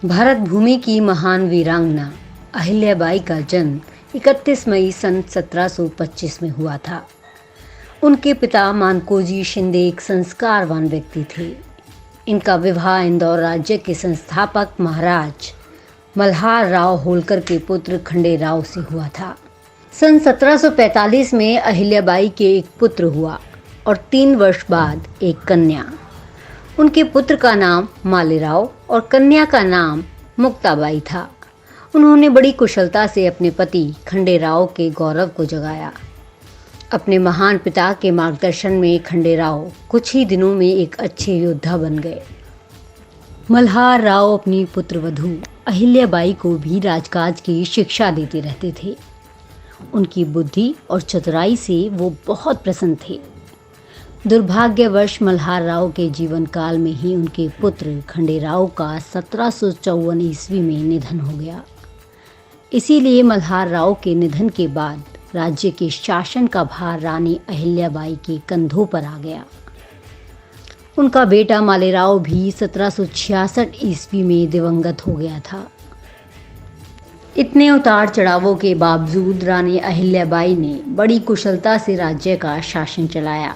भारत भूमि की महान वीरांगना अहिल्याबाई का जन्म 31 मई सन 1725 में हुआ था। उनके पिता मानकोजी शिंदे एक संस्कारवान व्यक्ति थे। इनका विवाह इंदौर राज्य के संस्थापक महाराज मल्हार राव होलकर के पुत्र खंडेराव से हुआ था। सन 1745 में अहिल्याबाई के एक पुत्र हुआ और 3 वर्ष बाद एक कन्या। उनके पुत्र का नाम मालेराव और कन्या का नाम मुक्ताबाई था। उन्होंने बड़ी कुशलता से अपने पति खंडेराव के गौरव को जगाया। अपने महान पिता के मार्गदर्शन में खंडेराव कुछ ही दिनों में एक अच्छे योद्धा बन गए। मल्हार राव अपनी पुत्रवधू अहिल्याबाई को भी राजकाज की शिक्षा देते रहते थे। उनकी बुद्धि और चतुराई से वो बहुत प्रसन्न थे। दुर्भाग्यवश मल्हार राव के जीवन काल में ही उनके पुत्र खंडेराव का 1754 ईस्वी में निधन हो गया। इसीलिए मल्हार राव के निधन के बाद राज्य के शासन का भार रानी अहिल्याबाई के कंधों पर आ गया। उनका बेटा मालेराव भी 1766 ईस्वी में दिवंगत हो गया था। इतने उतार चढ़ावों के बावजूद रानी अहिल्याबाई ने बड़ी कुशलता से राज्य का शासन चलाया।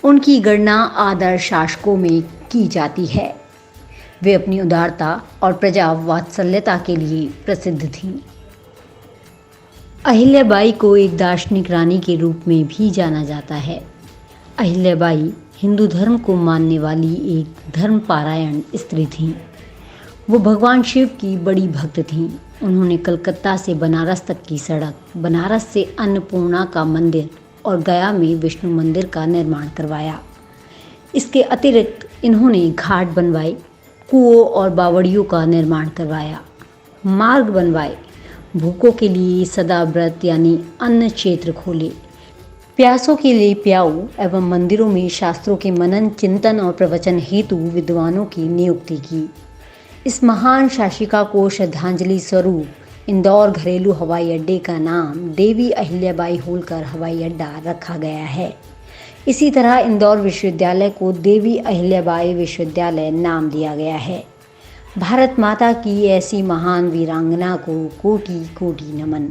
उनकी गणना आदर्श शासकों में की जाती है। वे अपनी उदारता और प्रजा वात्सल्यता के लिए प्रसिद्ध थीं। अहिल्याबाई को एक दार्शनिक रानी के रूप में भी जाना जाता है। अहिल्याबाई हिंदू धर्म को मानने वाली एक धर्मपरायण स्त्री थीं। वो भगवान शिव की बड़ी भक्त थीं। उन्होंने कलकत्ता से बनारस तक की सड़क, बनारस से अन्नपूर्णा का मंदिर और गया में विष्णु मंदिर का निर्माण करवाया। इसके अतिरिक्त इन्होंने घाट बनवाए, कुओं और बावड़ियों का निर्माण करवाया, मार्ग बनवाए, भूखों के लिए सदा व्रत यानी अन्न क्षेत्र खोले, प्यासों के लिए प्याऊ एवं मंदिरों में शास्त्रों के मनन चिंतन और प्रवचन हेतु विद्वानों की नियुक्ति की। इस महान शासिका को श्रद्धांजलि स्वरूप इंदौर घरेलू हवाई अड्डे का नाम देवी अहिल्याबाई होलकर हवाई अड्डा रखा गया है। इसी तरह इंदौर विश्वविद्यालय को देवी अहिल्याबाई विश्वविद्यालय नाम दिया गया है। भारत माता की ऐसी महान वीरांगना को कोटि कोटि नमन।